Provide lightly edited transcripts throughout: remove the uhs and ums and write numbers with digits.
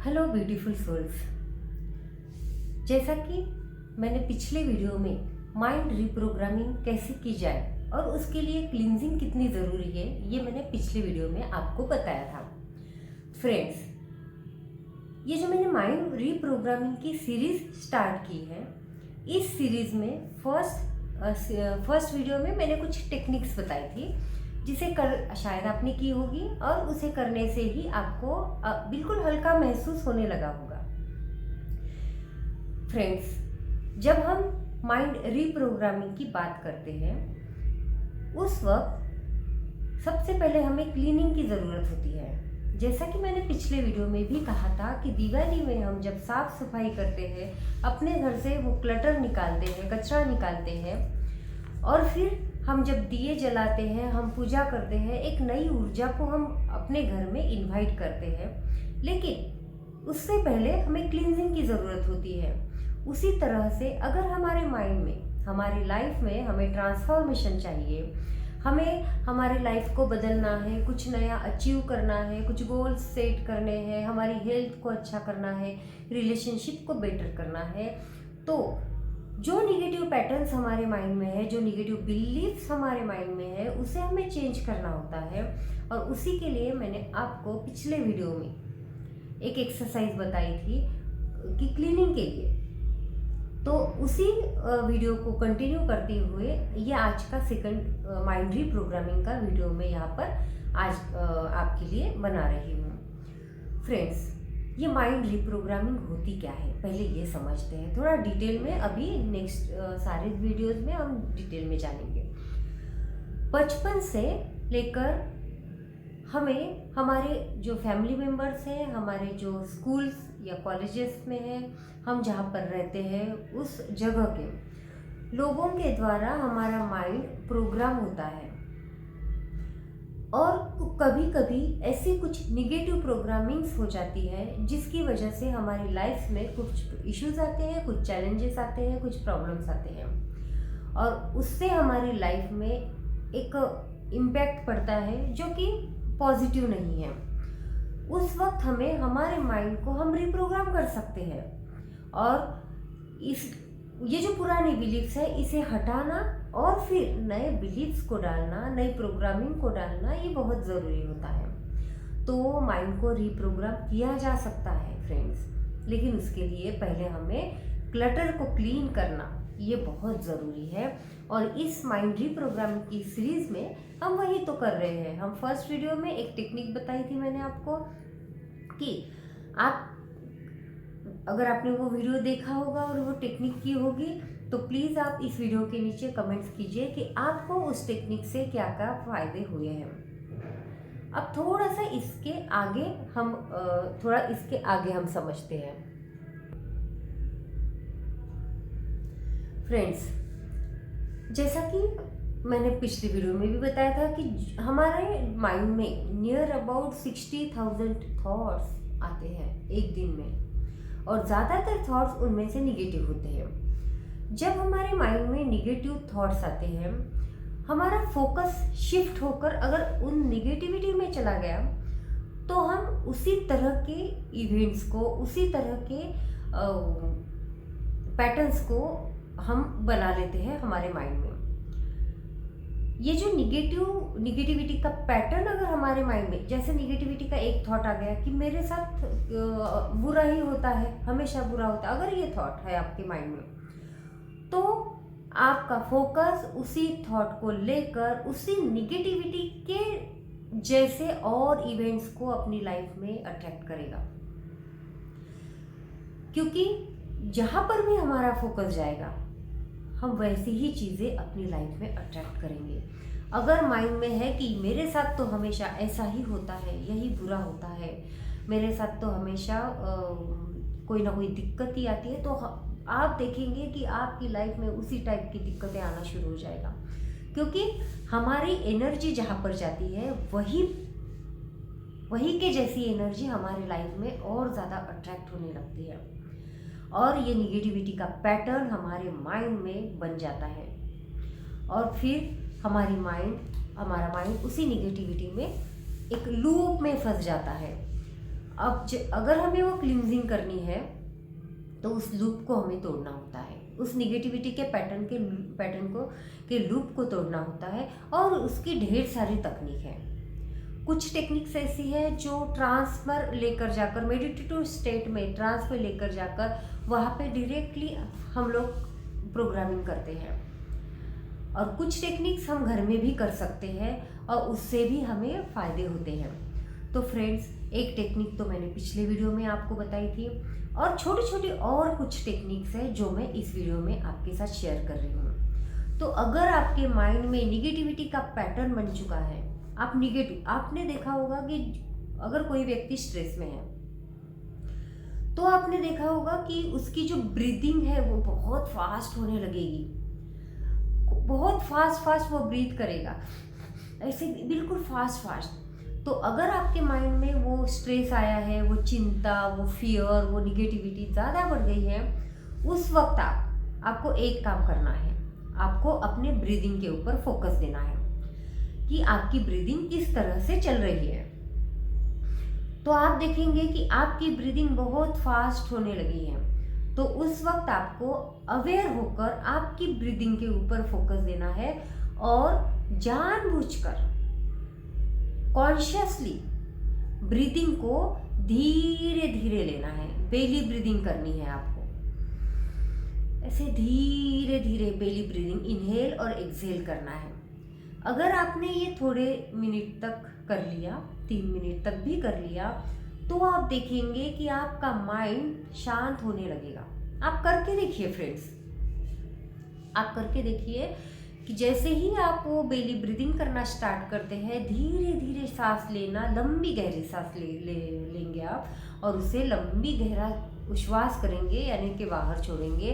Hello beautiful souls. जैसा कि मैंने पिछले वीडियो में माइंड रिप्रोग्रामिंग कैसे की जाए और उसके लिए क्लींजिंग कितनी ज़रूरी है, ये मैंने पिछले वीडियो में आपको बताया था। फ्रेंड्स, ये जो मैंने माइंड रिप्रोग्रामिंग की सीरीज़ स्टार्ट की है, इस सीरीज़ में फर्स्ट वीडियो में मैंने कुछ टेक्निक्स बताई थी जिसे कर शायद आपने की होगी और उसे करने से ही आपको बिल्कुल हल्का महसूस होने लगा होगा। फ्रेंड्स, जब हम माइंड रिप्रोग्रामिंग की बात करते हैं उस वक्त सबसे पहले हमें क्लीनिंग की ज़रूरत होती है। जैसा कि मैंने पिछले वीडियो में भी कहा था कि दिवाली में हम जब साफ सफाई करते हैं, अपने घर से वो क्लटर निकालते हैं, कचरा निकालते हैं और फिर हम जब दिए जलाते हैं, हम पूजा करते हैं, एक नई ऊर्जा को हम अपने घर में इनवाइट करते हैं। लेकिन उससे पहले हमें क्लींजिंग की ज़रूरत होती है। उसी तरह से अगर हमारे माइंड में, हमारी लाइफ में हमें ट्रांसफॉर्मेशन चाहिए, हमें हमारी लाइफ को बदलना है, कुछ नया अचीव करना है, कुछ गोल्स सेट करने हैं, हमारी हेल्थ को अच्छा करना है, रिलेशनशिप को बेटर करना है, तो जो निगेटिव पैटर्न्स हमारे माइंड में है, जो निगेटिव बिलीफ्स हमारे माइंड में है, उसे हमें चेंज करना होता है। और उसी के लिए मैंने आपको पिछले वीडियो में एक एक्सरसाइज बताई थी कि क्लीनिंग के लिए, तो उसी वीडियो को कंटिन्यू करते हुए ये आज का सेकंड माइंड रिप्रोग्रामिंग का वीडियो मैं यहाँ पर आज आपके लिए बना रही हूँ। फ्रेंड्स, ये माइंड रिप्रोग्रामिंग होती क्या है, पहले ये समझते हैं थोड़ा डिटेल में। अभी नेक्स्ट सारे वीडियोस में हम डिटेल में जानेंगे। बचपन से लेकर हमें हमारे जो फैमिली मेम्बर्स हैं, हमारे जो स्कूल्स या कॉलेजेस में हैं, हम जहाँ पर रहते हैं उस जगह के लोगों के द्वारा हमारा माइंड प्रोग्राम होता है। और कभी कभी ऐसी कुछ निगेटिव प्रोग्रामिंग्स हो जाती है जिसकी वजह से हमारी लाइफ में कुछ इश्यूज आते हैं, कुछ चैलेंजेस आते हैं, कुछ प्रॉब्लम्स आते हैं और उससे हमारी लाइफ में एक इम्पैक्ट पड़ता है जो कि पॉजिटिव नहीं है। उस वक्त हमें हमारे माइंड को हम रिप्रोग्राम कर सकते हैं और ये जो पुरानी बिलीफ्स है इसे हटाना और फिर नए बिलीफ्स को डालना, नई प्रोग्रामिंग को डालना, ये बहुत ज़रूरी होता है। तो माइंड को रिप्रोग्राम किया जा सकता है फ्रेंड्स, लेकिन उसके लिए पहले हमें क्लटर को क्लीन करना ये बहुत ज़रूरी है। और इस माइंड रिप्रोग्रामिंग की सीरीज़ में हम वही तो कर रहे हैं। हम फर्स्ट वीडियो में एक टेक्निक बताई थी मैंने आपको कि आप अगर आपने वो वीडियो देखा होगा और वो टेक्निक की होगी तो प्लीज़ आप इस वीडियो के नीचे कमेंट्स कीजिए कि आपको उस टेक्निक से क्या क्या फ़ायदे हुए हैं। अब थोड़ा सा इसके आगे हम समझते हैं। फ्रेंड्स, जैसा कि मैंने पिछले वीडियो में भी बताया था कि हमारे माइंड में नियर अबाउट 60,000 थॉट्स आते हैं एक दिन में और ज़्यादातर थॉट्स उनमें से निगेटिव होते हैं। जब हमारे माइंड में निगेटिव थॉट्स आते हैं, हमारा फोकस शिफ्ट होकर अगर उन निगेटिविटी में चला गया तो हम उसी तरह के इवेंट्स को, उसी तरह के पैटर्न्स को हम बना लेते हैं हमारे माइंड में। ये जो निगेटिविटी का पैटर्न अगर हमारे माइंड में, जैसे निगेटिविटी का एक थॉट आ गया कि मेरे साथ बुरा ही होता है, हमेशा बुरा होता है, अगर ये थॉट है आपके माइंड में तो आपका फोकस उसी थॉट को लेकर उसी निगेटिविटी के जैसे और इवेंट्स को अपनी लाइफ में अट्रैक्ट करेगा, क्योंकि जहाँ पर भी हमारा फोकस जाएगा हम वैसी ही चीज़ें अपनी लाइफ में अट्रैक्ट करेंगे। अगर माइंड में है कि मेरे साथ तो हमेशा ऐसा ही होता है, यही बुरा होता है, मेरे साथ तो हमेशा कोई ना कोई दिक्कत ही आती है, तो आप देखेंगे कि आपकी लाइफ में उसी टाइप की दिक्कतें आना शुरू हो जाएगा, क्योंकि हमारी एनर्जी जहाँ पर जाती है वही के जैसी एनर्जी हमारी लाइफ में और ज़्यादा अट्रैक्ट होने लगती है और ये निगेटिविटी का पैटर्न हमारे माइंड में बन जाता है और फिर हमारा माइंड उसी निगेटिविटी में एक लूप में फंस जाता है। अब अगर हमें वो क्लींजिंग करनी है तो उस लूप को हमें तोड़ना होता है, उस निगेटिविटी के पैटर्न के लूप को तोड़ना होता है। और उसकी ढेर सारी तकनीक है। कुछ टेक्निक्स ऐसी है जो ट्रांसफर लेकर जाकर, मेडिटेटिव स्टेट में ट्रांसफर लेकर जाकर वहाँ पे डायरेक्टली हम लोग प्रोग्रामिंग करते हैं। और कुछ टेक्निक्स हम घर में भी कर सकते हैं और उससे भी हमें फ़ायदे होते हैं। तो फ्रेंड्स, एक टेक्निक तो मैंने पिछले वीडियो में आपको बताई थी, और छोटी छोटी और कुछ टेक्निक्स हैं जो मैं इस वीडियो में आपके साथ शेयर कर रही हूँ। तो अगर आपके माइंड में निगेटिविटी का पैटर्न बन चुका है, आपने देखा होगा कि अगर कोई व्यक्ति स्ट्रेस में है तो आपने देखा होगा कि उसकी जो ब्रीदिंग है वो बहुत फास्ट होने लगेगी, बहुत फास्ट वो ब्रीथ करेगा, ऐसे बिल्कुल फास्ट। तो अगर आपके माइंड में वो स्ट्रेस आया है, वो चिंता, वो फियर, वो निगेटिविटी ज़्यादा बढ़ गई है, उस वक्त आपको एक काम करना है। आपको अपने ब्रीदिंग के ऊपर फोकस देना है कि आपकी ब्रीदिंग किस तरह से चल रही है। तो आप देखेंगे कि आपकी ब्रीदिंग बहुत फास्ट होने लगी है। तो उस वक्त आपको अवेयर होकर आपकी ब्रीदिंग के ऊपर फोकस देना है और जानबूझकर कॉन्शियसली ब्रीदिंग को धीरे धीरे लेना है। बेली ब्रीदिंग करनी है आपको, ऐसे धीरे धीरे बेली ब्रीदिंग इनहेल और एक्सहेल करना है। अगर आपने ये थोड़े मिनट तक कर लिया, 3 मिनट तक भी कर लिया, तो आप देखेंगे कि आपका माइंड शांत होने लगेगा। आप करके देखिए फ्रेंड्स, आप करके देखिए कि जैसे ही आप वो बेली ब्रीदिंग करना स्टार्ट करते हैं, धीरे धीरे सांस लेना, लंबी गहरी सांस लेंगे आप, और उसे लंबी गहरा उश्वास करेंगे, यानी कि बाहर छोड़ेंगे,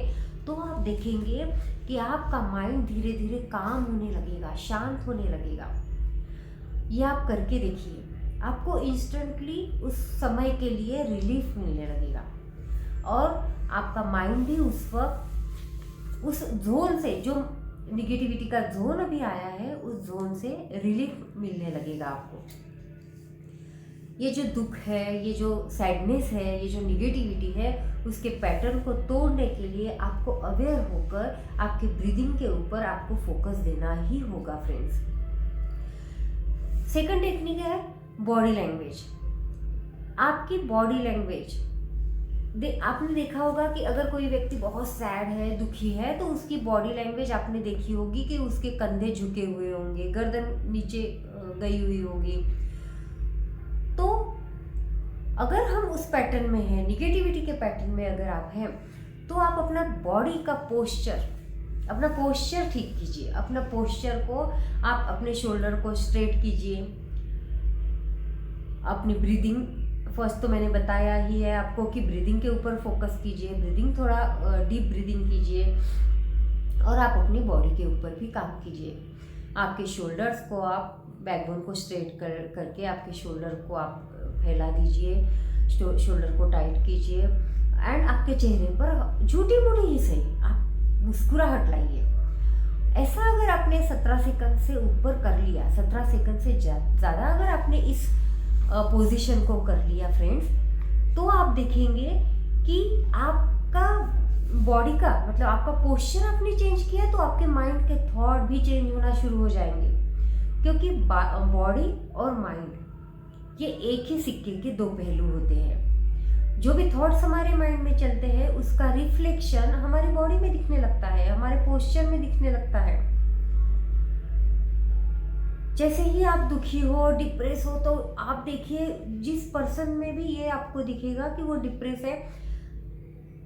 तो आप देखेंगे कि आपका माइंड धीरे धीरे काम होने लगेगा, शांत होने लगेगा। ये आप करके देखिए, आपको इंस्टेंटली उस समय के लिए रिलीफ मिलने लगेगा और आपका माइंड भी उस वक्त उस जोन से, जो निगेटिविटी का जोन अभी आया है, उस जोन से रिलीफ मिलने लगेगा आपको। ये जो दुख है, ये जो सैडनेस है, ये जो निगेटिविटी है, उसके पैटर्न को तोड़ने के लिए आपको अवेयर होकर आपके ब्रीदिंग के ऊपर आपको फोकस देना ही होगा फ्रेंड्स। सेकंड टेक्निक है बॉडी लैंग्वेज। आपकी बॉडी लैंग्वेज, आपने देखा होगा कि अगर कोई व्यक्ति बहुत सैड है, दुखी है, तो उसकी बॉडी लैंग्वेज आपने देखी होगी कि उसके कंधे झुके हुए होंगे, गर्दन नीचे गई हुई होगी। तो अगर हम उस पैटर्न में हैं, निगेटिविटी के पैटर्न में अगर आप हैं, तो आप अपना बॉडी का अपना पोस्चर ठीक कीजिए। अपना पोस्चर को आप अपने शोल्डर को स्ट्रेट कीजिए। अपनी ब्रीदिंग, फर्स्ट तो मैंने बताया ही है आपको कि ब्रीदिंग के ऊपर फोकस कीजिए, ब्रीदिंग थोड़ा डीप ब्रीदिंग कीजिए, और आप अपनी बॉडी के ऊपर भी काम कीजिए। आपके शोल्डर्स को, आप बैकबोन को स्ट्रेट करके आपके शोल्डर को आप फैला दीजिए, शोल्डर को टाइट कीजिए, एंड आपके चेहरे पर झूठी मूठी ही सही आप मुस्कुराहट लाइए। ऐसा अगर आपने 17 सेकंड से ऊपर कर लिया, 17 सेकंड से ज़्यादा अगर आपने इस पोजीशन को कर लिया फ्रेंड्स, तो आप देखेंगे कि आपका बॉडी का, मतलब आपका पोस्चर आपने चेंज किया, तो आपके माइंड के थॉट भी चेंज होना शुरू हो जाएंगे। क्योंकि बॉडी और माइंड ये एक ही सिक्के के दो पहलू होते हैं। जो भी थॉट्स हमारे माइंड में चलते हैं, उसका रिफ्लेक्शन हमारी बॉडी में दिखने लगता है, हमारे पोस्चर में दिखने लगता है। जैसे ही आप दुखी हो, डिप्रेस हो, तो आप देखिए जिस पर्सन में भी ये आपको दिखेगा कि वो डिप्रेस है,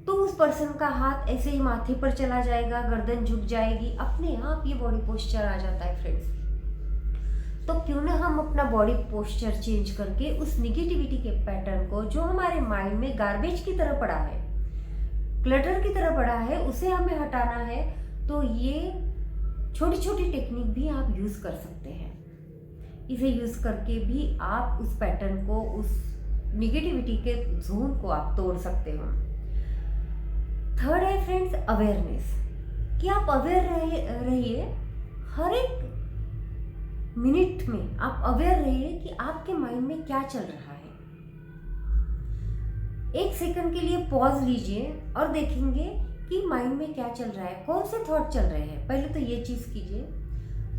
तो उस पर्सन का हाथ ऐसे ही माथे पर चला जाएगा, गर्दन झुक जाएगी, अपने आप ये बॉडी पोस्चर आ जाता है फ्रेंड्स। तो क्यों ना हम अपना बॉडी पोस्चर चेंज करके उस निगेटिविटी के पैटर्न को, जो हमारे माइंड में गार्बेज की तरह पड़ा है, क्लटर की तरह पड़ा है, उसे हमें हटाना है। तो ये छोटी छोटी टेक्निक भी आप यूज़ कर सकते हैं। इसे यूज़ करके भी आप उस पैटर्न को, उस निगेटिविटी के जोन को आप तोड़ सकते हो। थर्ड है फ्रेंड्स अवेयरनेस, कि आप अवेयर रहिए, हर एक मिनट में आप अवेयर रहिए कि आपके माइंड में क्या चल रहा है। एक सेकंड के लिए पॉज लीजिए और देखेंगे कि माइंड में क्या चल रहा है, कौन से थॉट चल रहे हैं। पहले तो ये चीज़ कीजिए।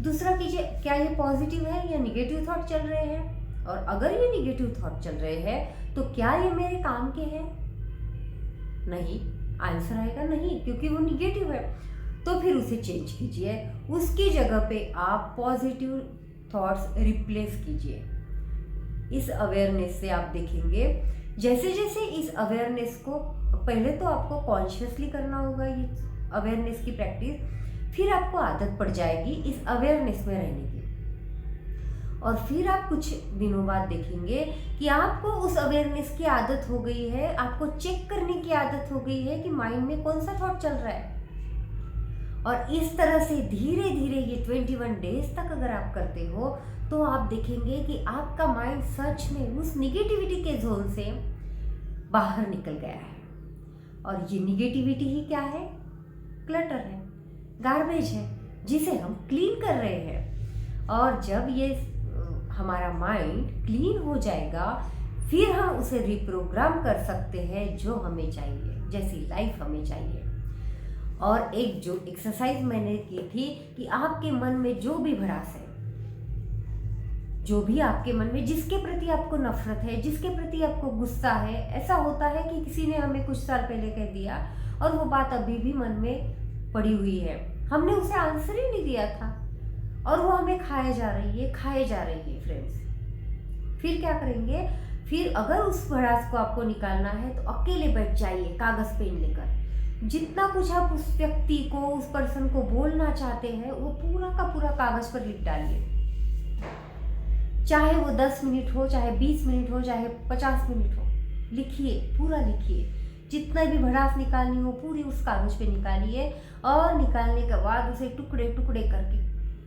दूसरा कीजिए, क्या ये पॉजिटिव है या निगेटिव थॉट चल रहे हैं, और अगर ये निगेटिव थॉट चल रहे हैं तो क्या ये मेरे काम के हैं? नहीं, आंसर आएगा नहीं, क्योंकि वो निगेटिव है। तो फिर उसे चेंज कीजिए, उसकी जगह पे आप पॉजिटिव थॉट्स रिप्लेस कीजिए। इस अवेयरनेस से आप देखेंगे, जैसे जैसे इस अवेयरनेस को, पहले तो आपको कॉन्शियसली करना होगा ये अवेयरनेस की प्रैक्टिस, फिर आपको आदत पड़ जाएगी इस अवेयरनेस में रहने की, और फिर आप कुछ दिनों बाद देखेंगे कि आपको उस अवेयरनेस की आदत हो गई है, आपको चेक करने की आदत हो गई है कि माइंड में कौन सा थॉट चल रहा है। और इस तरह से धीरे धीरे ये 21 डेज तक अगर आप करते हो तो आप देखेंगे कि आपका माइंड सच में उस निगेटिविटी के जोन से बाहर निकल गया है। और ये निगेटिविटी ही क्या है? क्लटर है, गार्बेज है, जिसे हम क्लीन कर रहे हैं। और जब ये हमारा माइंड क्लीन हो जाएगा, फिर हम उसे रिप्रोग्राम कर सकते हैं जो हमें चाहिए, जैसी लाइफ हमें चाहिए। और एक जो एक्सरसाइज मैंने की थी कि आपके मन में जो भी भड़ास है, जो भी आपके मन में, जिसके प्रति आपको नफरत है, जिसके प्रति आपको गुस्सा है, ऐसा होता है कि किसी ने हमें कुछ साल पहले कह दिया और वो बात अभी भी मन में पड़ी हुई है, हमने उसे आंसर ही नहीं दिया था और वो हमें खाए जा रही है फ्रेंड्स। फिर क्या करेंगे? फिर अगर उस भड़ास को आपको निकालना है तो अकेले बैठ जाइए कागज पेन लेकर, जितना कुछ आप उस व्यक्ति को, उस पर्सन को बोलना चाहते हैं वो पूरा का पूरा कागज पर लिख डालिए। चाहे वो 10 मिनट हो, चाहे 20 मिनट हो, चाहे 50 मिनट हो, लिखिए, पूरा लिखिए। जितना भी भड़ास निकालनी हो पूरी उस कागज पे निकालिए, और निकालने के बाद उसे टुकड़े टुकड़े करके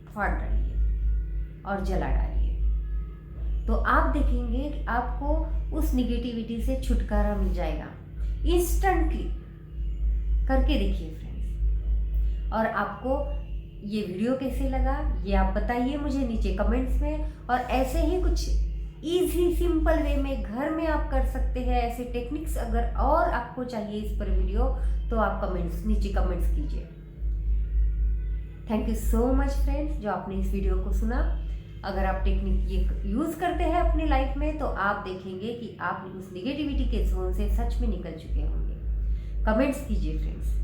फाड़ डालिए और जला डालिए। तो आप देखेंगे कि आपको उस निगेटिविटी से छुटकारा मिल जाएगा इंस्टेंटली। करके देखिए फ्रेंड्स। और आपको ये वीडियो कैसे लगा ये आप बताइए मुझे नीचे कमेंट्स में। और ऐसे ही कुछ इजी सिंपल वे में घर में आप कर सकते हैं ऐसे टेक्निक्स, अगर और आपको चाहिए इस पर वीडियो तो आप नीचे कमेंट्स कीजिए। Thank you so much friends जो आपने इस वीडियो को सुना। अगर आप टेक्निक ये यूज़ करते हैं अपनी लाइफ में तो आप देखेंगे कि आप उस निगेटिविटी के जोन से सच में निकल चुके होंगे। कमेंट्स कीजिए फ्रेंड्स।